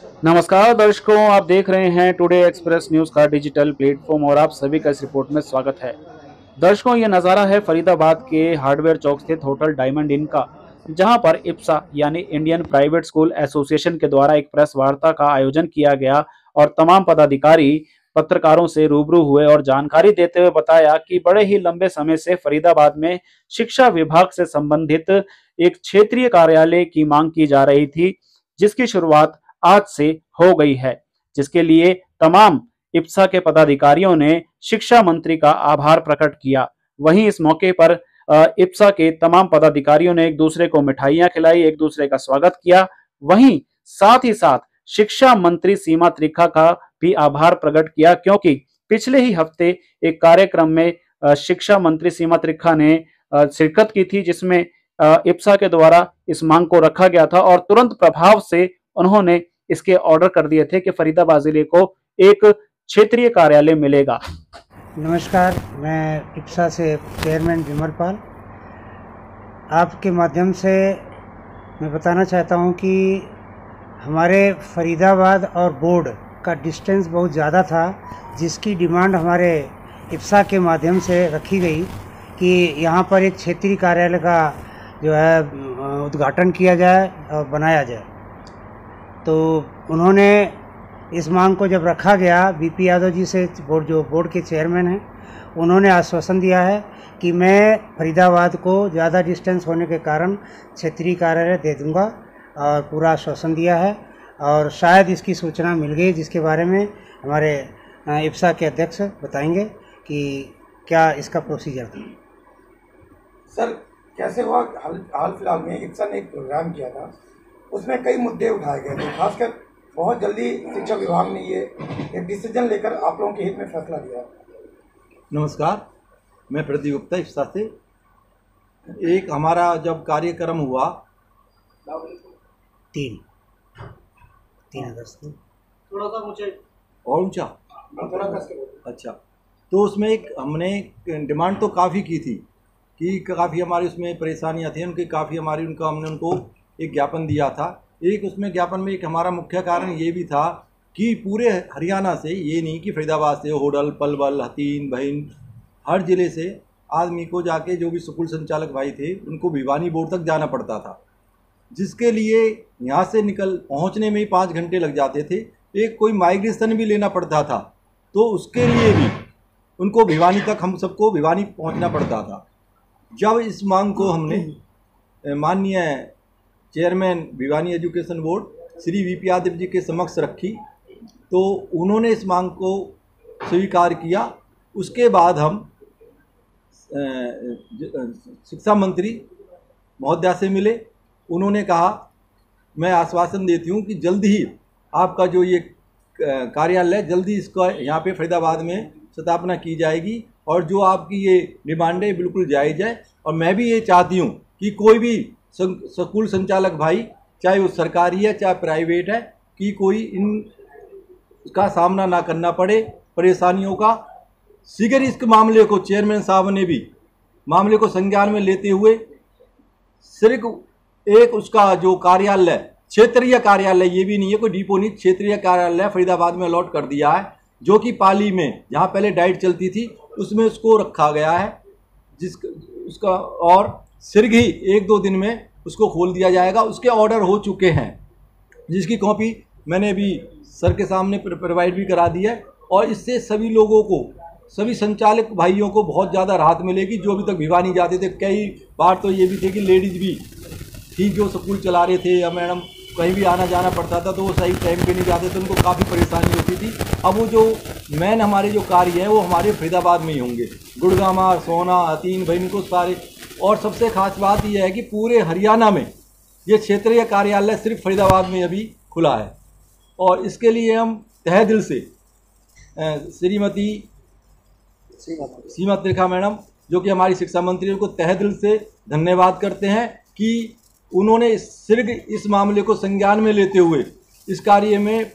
नमस्कार दर्शकों, आप देख रहे हैं टुडे एक्सप्रेस न्यूज का डिजिटल प्लेटफॉर्म और आप सभी का इस रिपोर्ट में स्वागत है। दर्शकों, ये नज़ारा है फरीदाबाद के हार्डवेयर चौक स्थित होटल डायमंड इन का, जहां पर इप्सा यानी इंडियन प्राइवेट स्कूल एसोसिएशन के द्वारा एक प्रेस वार्ता का आयोजन किया गया और तमाम पदाधिकारी पत्रकारों से रूबरू हुए और जानकारी देते हुए बताया कि बड़े ही लंबे समय से फरीदाबाद में शिक्षा विभाग से संबंधित एक क्षेत्रीय कार्यालय की मांग की जा रही थी, जिसकी शुरुआत आज से हो गई है, जिसके लिए तमाम इप्सा के पदाधिकारियों ने शिक्षा मंत्री का आभार प्रकट किया। वहीं इस मौके पर इप्सा के तमाम पदाधिकारियों ने एक दूसरे को मिठाइयां खिलाई, एक दूसरे का स्वागत किया। वहीं साथ ही साथ शिक्षा मंत्री सीमा त्रिखा का भी आभार प्रकट किया, क्योंकि पिछले ही हफ्ते एक कार्यक्रम में शिक्षा मंत्री सीमा त्रिखा ने शिरकत की थी, जिसमें इप्सा के द्वारा इस मांग को रखा गया था और तुरंत प्रभाव से उन्होंने इसके ऑर्डर कर दिए थे कि फरीदाबाद जिले को एक क्षेत्रीय कार्यालय मिलेगा। नमस्कार, मैं इप्सा से चेयरमैन विमल पाल। आपके माध्यम से मैं बताना चाहता हूं कि हमारे फरीदाबाद और बोर्ड का डिस्टेंस बहुत ज़्यादा था, जिसकी डिमांड हमारे इप्सा के माध्यम से रखी गई कि यहाँ पर एक क्षेत्रीय कार्यालय का जो है उद्घाटन किया जाए और बनाया जाए। तो उन्होंने इस मांग को जब रखा गया, बीपी यादव जी से बोर्ड के चेयरमैन हैं, उन्होंने आश्वासन दिया है कि मैं फरीदाबाद को ज़्यादा डिस्टेंस होने के कारण क्षेत्रीय कार्यालय दे दूंगा और पूरा आश्वासन दिया है और शायद इसकी सूचना मिल गई, जिसके बारे में हमारे इप्सा के अध्यक्ष बताएंगे कि क्या इसका प्रोसीजर था। सर, कैसे हुआ? हाल फिलहाल में इप्सा ने एक प्रोग्राम किया था, उसमें कई मुद्दे उठाए गए थे। खासकर बहुत जल्दी शिक्षा विभाग ने ये एक डिसीजन लेकर आप लोगों के हित में फैसला लिया। नमस्कार, मैं प्रदीप गुप्ता इप्सा से। एक हमारा जब कार्यक्रम हुआ 3 अगस्त, थोड़ा सा मुझे और ऊंचा थोड़ा कस के बोलो। अच्छा, तो उसमें हमने डिमांड तो काफ़ी की थी कि काफ़ी हमारी उसमें परेशानियां थी उनकी, काफ़ी हमारी हमने उनको एक ज्ञापन दिया था। एक उसमें ज्ञापन में एक हमारा मुख्य कारण ये भी था कि पूरे हरियाणा से, ये नहीं कि फरीदाबाद से, होडल, पलवल, हथीन, भिंड, हर ज़िले से आदमी को जाके जो भी स्कूल संचालक भाई थे उनको भिवानी बोर्ड तक जाना पड़ता था, जिसके लिए यहाँ से पहुँचने में ही 5 घंटे लग जाते थे। एक कोई माइग्रेशन भी लेना पड़ता था, तो उसके लिए भी उनको भिवानी तक, हम सबको भिवानी पहुँचना पड़ता था। जब इस मांग को हमने माननीय chairman Bhiwani education board Shri VP Yadav ji के समक्ष रखी, तो उन्होंने इस मांग को स्वीकार किया। उसके बाद हम शिक्षा मंत्री महोदया से मिले। उन्होंने कहा, मैं आश्वासन देती हूँ कि जल्द ही आपका जो ये कार्यालय, जल्दी इसका यहाँ पे फरीदाबाद में स्थापना की जाएगी और जो आपकी ये डिमांड है बिल्कुल जायज़ है। और मैं भी ये चाहती हूँ कि कोई भी स्कूल संचालक भाई, चाहे वो सरकारी है चाहे प्राइवेट है, कि कोई इनका सामना ना करना पड़े परेशानियों का। शीघ्र इस मामले को चेयरमैन साहब ने भी मामले को संज्ञान में लेते हुए सिर्फ एक उसका जो कार्यालय, क्षेत्रीय कार्यालय, ये भी नहीं है कोई डिपो नहीं, क्षेत्रीय कार्यालय फरीदाबाद में अलॉट कर दिया है, जो कि पाली में जहाँ पहले डाइट चलती थी उसमें उसको रखा गया है, उसका और शीघ्र ही 1-2 दिन में उसको खोल दिया जाएगा। उसके ऑर्डर हो चुके हैं, जिसकी कॉपी मैंने अभी सर के सामने प्रोवाइड भी करा दी है। और इससे सभी लोगों को, सभी संचालक भाइयों को बहुत ज़्यादा राहत मिलेगी, जो अभी तक भिवानी जाते थे। कई बार तो ये भी थे कि लेडीज़ भी थी जो स्कूल चला रहे थे या मैडम कहीं भी आना जाना पड़ता था तो वो सही टाइम पे नहीं जाते थे, उनको काफ़ी परेशानी होती थी। अब वो जो मेन हमारे जो कार्य हैं वो हमारे फरीदाबाद में ही होंगे, गुड़गामा, सोना, हथीन, भिंड को सारे। और सबसे खास बात यह है कि पूरे हरियाणा में ये क्षेत्रीय कार्यालय सिर्फ फरीदाबाद में अभी खुला है और इसके लिए हम तहे दिल से श्रीमती सीमा त्रिखा मैडम, जो कि हमारी शिक्षा मंत्री, उनको तहे दिल से धन्यवाद करते हैं कि उन्होंने सिर्फ इस मामले को संज्ञान में लेते हुए इस कार्य में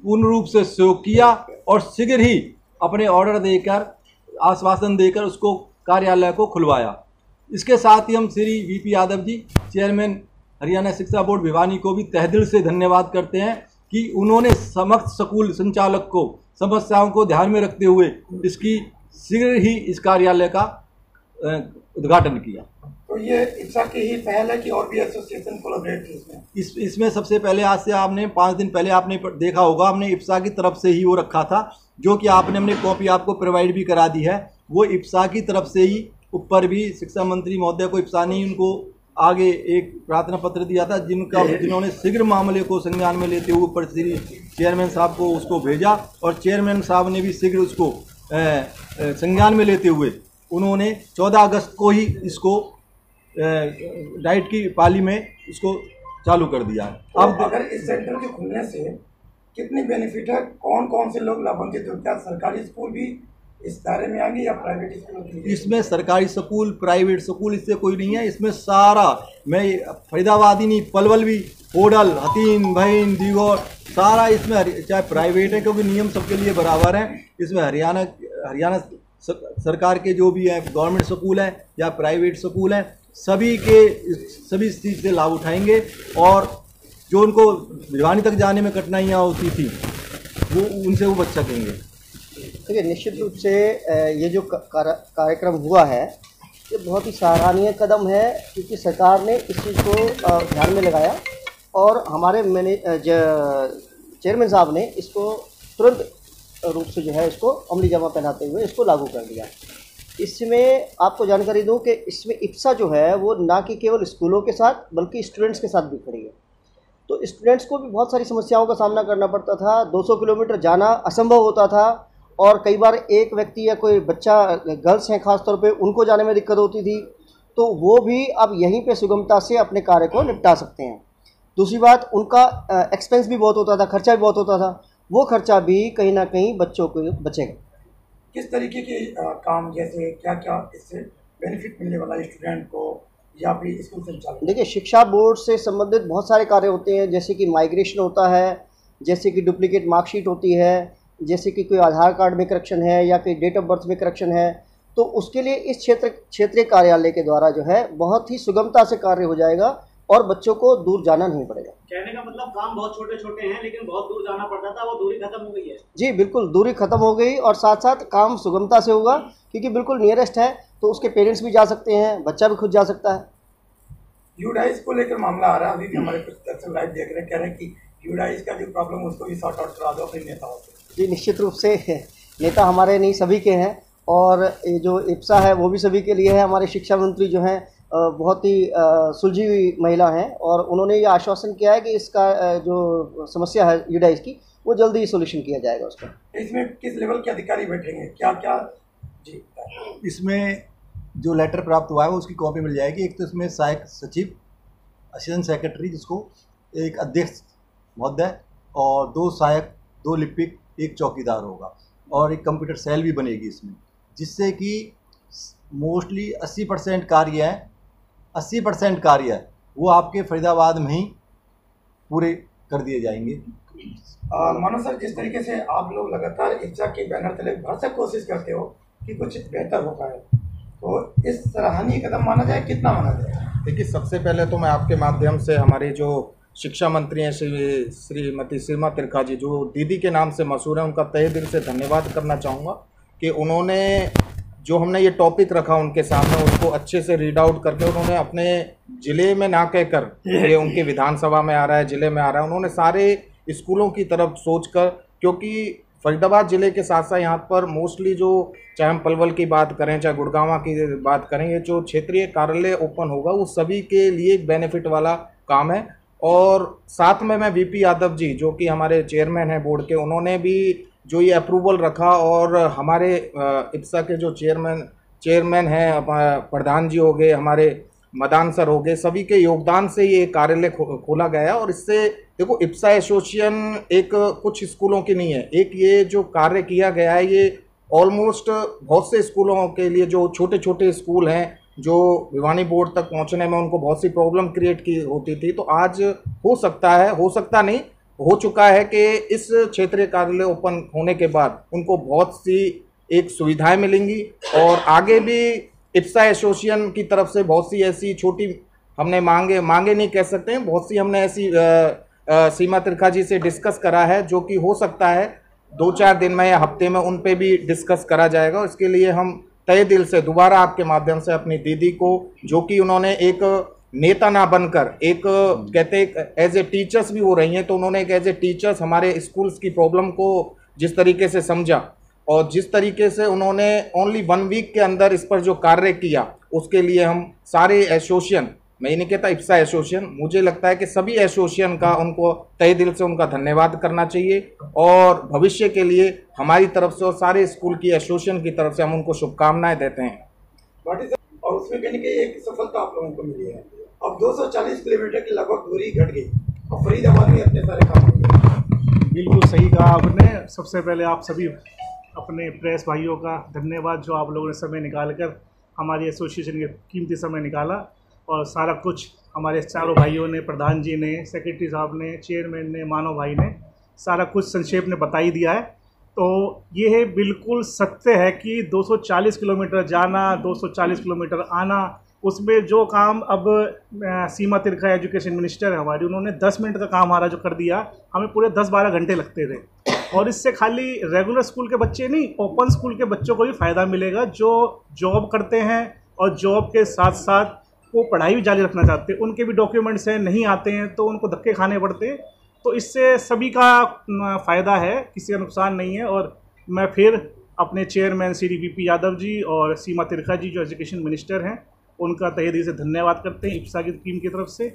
पूर्ण रूप से सहयोग किया और शीघ्र ही अपने ऑर्डर देकर, आश्वासन देकर उसको कार्यालय को खुलवाया। इसके साथ ही हम श्री वीपी यादव जी, चेयरमैन हरियाणा शिक्षा बोर्ड भिवानी को भी तहे दिल से धन्यवाद करते हैं कि उन्होंने समस्त स्कूल संचालक को समस्याओं को ध्यान में रखते हुए इसकी शीघ्र ही इस कार्यालय का उद्घाटन किया। तो ये इप्सा की ही पहल है कि और भी एसोसिएशन कोलैबोरेट इसमें? इसमें सबसे पहले आज से आपने 5 दिन पहले आपने देखा होगा, हमने इप्सा की तरफ से ही वो रखा था, जो कि आपने हमने कॉपी आपको प्रोवाइड भी करा दी है। वो इप्सा की तरफ से ही ऊपर भी शिक्षा मंत्री महोदय को इप्सा ने उनको आगे एक प्रार्थना पत्र दिया था, जिन्होंने शीघ्र मामले को संज्ञान में लेते हुए ऊपर श्री चेयरमैन साहब को उसको भेजा और चेयरमैन साहब ने भी शीघ्र उसको संज्ञान में लेते हुए उन्होंने 14 अगस्त को ही इसको डाइट की पाली में इसको चालू कर दिया है। तो अब अगर इस सेंटर के खुलने से कितनी बेनिफिट है, कौन कौन से लोग लाभान्वित हो? क्या सरकारी स्कूल भी इस दायरे में आएंगे या प्राइवेट स्कूल भी? इसमें सरकारी स्कूल प्राइवेट स्कूल इससे कोई नहीं है। इसमें सारा, मैं फरीदाबाद ही नहीं, पलवल भी, होडल, हतीन, भईन, दीगौर, सारा इसमें चाहे प्राइवेट है क्योंकि नियम सबके लिए बराबर है। इसमें हरियाणा सरकार के जो भी है गवर्नमेंट स्कूल है या प्राइवेट स्कूल है, सभी इस चीज़ से लाभ उठाएंगे और जो उनको भिवानी तक जाने में कठिनाइयाँ होती थी वो उनसे वो बच सकेंगे। देखिए, निश्चित रूप से ये जो कार्यक्रम हुआ है ये बहुत ही सराहनीय कदम है, क्योंकि सरकार ने इस चीज़ को ध्यान में लगाया और हमारे चेयरमैन साहब ने इसको तुरंत रूप से जो है इसको अमली जामा पहनाते हुए इसको लागू कर दिया। इसमें आपको जानकारी दूं कि इसमें इप्सा जो है वो ना कि केवल स्कूलों के साथ बल्कि स्टूडेंट्स के साथ भी खड़ी है। तो स्टूडेंट्स को भी बहुत सारी समस्याओं का सामना करना पड़ता था, 200 किलोमीटर जाना असंभव होता था और कई बार एक व्यक्ति या कोई बच्चा, गर्ल्स हैं खास तौर पे, उनको जाने में दिक्कत होती थी। तो वो भी अब यहीं पे सुगमता से अपने कार्य को निपटा सकते हैं। दूसरी बात, उनका एक्सपेंस भी बहुत होता था, खर्चा भी बहुत होता था, वो खर्चा भी कहीं ना कहीं बच्चों को बचेगा। किस तरीके के काम, जैसे क्या क्या इससे बेनिफिट मिलने वाला है स्टूडेंट को या फिर स्कूल संचालक? देखिए, शिक्षा बोर्ड से संबंधित बहुत सारे कार्य होते हैं, जैसे कि माइग्रेशन होता है, जैसे कि डुप्लीकेट मार्कशीट होती है, जैसे कि कोई आधार कार्ड में करेक्शन है या कोई डेट ऑफ बर्थ में करेक्शन है। तो उसके लिए इस क्षेत्रीय कार्यालय के द्वारा जो है बहुत ही सुगमता से कार्य हो जाएगा और बच्चों को दूर जाना नहीं पड़ेगा। कहने का मतलब काम बहुत छोटे छोटे हैं लेकिन बहुत दूर जाना पड़ता था, वो दूरी खत्म हो गई है। जी बिल्कुल, दूरी खत्म हो गई और साथ साथ काम सुगमता से होगा, क्योंकि बिल्कुल नियरेस्ट है, तो उसके पेरेंट्स भी जा सकते हैं, बच्चा भी खुद जा सकता है। यूडाइस को लेकर मामला आ रहा है, अभी भी हमारे कुछ दर्शक लाइव देख रहे हैं, कह रहे हैं कि यूडाइस का जो प्रॉब्लम उसको भी सॉर्ट आउट करा दो अपने नेताओं से। जी निश्चित रूप से नेता हमारे नहीं सभी के हैं और ये जो इप्सा है वो भी सभी के लिए है। हमारे शिक्षा मंत्री जो हैं बहुत ही सुलझी हुई महिला हैं और उन्होंने ये आश्वासन किया है कि इसका जो समस्या है यूडाइस की वो जल्दी ही सोल्यूशन किया जाएगा उसका। इसमें किस लेवल के अधिकारी बैठेंगे, क्या क्या? जी, इसमें जो लेटर प्राप्त हुआ है उसकी कॉपी मिल जाएगी। एक तो इसमें सहायक सचिव, असिस्टेंट सेक्रेटरी, जिसको एक अध्यक्ष महोदय और 2 सहायक, 2 लिपिक, 1 चौकीदार होगा और एक कंप्यूटर सेल भी बनेगी इसमें, जिससे कि मोस्टली 80% कार्य है वो आपके फरीदाबाद में ही पूरे कर दिए जाएंगे। मानो सर, जिस तरीके से आप लोग लगातार इप्सा के बैनर तले भरसक कोशिश करते हो कि कुछ बेहतर हो पाए, तो इस सराहनीय कदम माना जाए, कितना माना जाए? देखिए, सबसे पहले तो मैं आपके माध्यम से हमारे जो शिक्षा मंत्री हैं श्रीमती सीमा त्रिखा जी, जो दीदी के नाम से मशहूर हैं, उनका तहे दिल से धन्यवाद करना चाहूँगा कि उन्होंने जो हमने ये टॉपिक रखा उनके सामने उसको अच्छे से रीड आउट करके उन्होंने अपने ज़िले में ना कहकर, ये उनके विधानसभा में आ रहा है, ज़िले में आ रहा है, उन्होंने सारे स्कूलों की तरफ सोचकर, क्योंकि फरीदाबाद ज़िले के साथ साथ यहाँ पर मोस्टली जो, चाहे हम पलवल की बात करें चाहे गुड़गांवा की बात करें, ये जो क्षेत्रीय कार्यालय ओपन होगा वो सभी के लिए एक बेनिफिट वाला काम है। और साथ में मैं वीपी यादव जी, जो कि हमारे चेयरमैन हैं बोर्ड के, उन्होंने भी जो ये अप्रूवल रखा और हमारे इप्सा के जो चेयरमैन हैं, प्रधान जी हो गए, हमारे मदान सर हो गए, सभी के योगदान से ये कार्यालय खोला गया है। और इससे देखो, इप्सा एसोसिएशन एक कुछ स्कूलों की नहीं है, एक ये जो कार्य किया गया है ये ऑलमोस्ट बहुत से स्कूलों के लिए, जो छोटे छोटे स्कूल हैं जो भिवानी बोर्ड तक पहुंचने में उनको बहुत सी प्रॉब्लम क्रिएट की होती थी, तो आज हो सकता नहीं हो चुका है कि इस क्षेत्रीय कार्यालय ओपन होने के बाद उनको बहुत सी एक सुविधाएं मिलेंगी और आगे भी इप्सा एसोसिएशन की तरफ से बहुत सी ऐसी छोटी हमने मांगे नहीं कह सकते हैं, बहुत सी हमने ऐसी सीमा त्रिखा जी से डिस्कस करा है, जो कि हो सकता है 2-4 दिन में या हफ्ते में उन पे भी डिस्कस करा जाएगा। इसके लिए हम तहे दिल से दोबारा आपके माध्यम से अपनी दीदी को, जो कि उन्होंने एक नेता ना बनकर एक कहते एज ए टीचर्स भी हो रही हैं, तो उन्होंने एक एज ए टीचर्स हमारे स्कूल्स की प्रॉब्लम को जिस तरीके से समझा और जिस तरीके से उन्होंने ओनली 1 वीक के अंदर इस पर जो कार्य किया, उसके लिए हम सारे एसोसिएशन, मैं ये नहीं कहता इप्सा एसोसिएशन, मुझे लगता है कि सभी एसोसिएशन का उनको तहे दिल से उनका धन्यवाद करना चाहिए और भविष्य के लिए हमारी तरफ से और सारे स्कूल की एसोसिएशन की तरफ से हम उनको शुभकामनाएं देते हैं। और उसमें कहीं ना कहीं एक सफलता आप लोगों को मिली है। अब 240 किलोमीटर की लगभग दूरी घट गई और फरीदाबाद में अपने सारे काम हो गए। बिल्कुल सही कहा आपने। सबसे पहले आप सभी अपने प्रेस भाइयों का धन्यवाद, जो आप लोगों ने समय निकाल कर हमारी एसोसिएशन के कीमती समय निकाला और सारा कुछ हमारे चारों भाइयों ने, प्रधान जी ने, सेक्रेटरी साहब ने, चेयरमैन ने, मानव भाई ने सारा कुछ संक्षेप में बता ही दिया है। तो ये बिल्कुल सत्य है कि 240 किलोमीटर जाना, 240 किलोमीटर आना, उसमें जो काम अब सीमा तिरखा एजुकेशन मिनिस्टर है हमारी, उन्होंने 10 मिनट का काम हमारा जो कर दिया, हमें पूरे 10-12 घंटे लगते थे। और इससे खाली रेगुलर स्कूल के बच्चे नहीं, ओपन स्कूल के बच्चों को भी फ़ायदा मिलेगा, जो जॉब करते हैं और जॉब के साथ साथ वो पढ़ाई भी जारी रखना चाहते हैं। उनके भी डॉक्यूमेंट्स हैं, नहीं आते हैं तो उनको धक्के खाने पड़ते हैं। तो इससे सभी का फ़ायदा है, किसी का नुकसान नहीं है। और मैं फिर अपने चेयरमैन श्री VP यादव जी और सीमा तिरखा जी जो एजुकेशन मिनिस्टर हैं, उनका तहे दिल से धन्यवाद करते हैं इप्सा की टीम की तरफ से।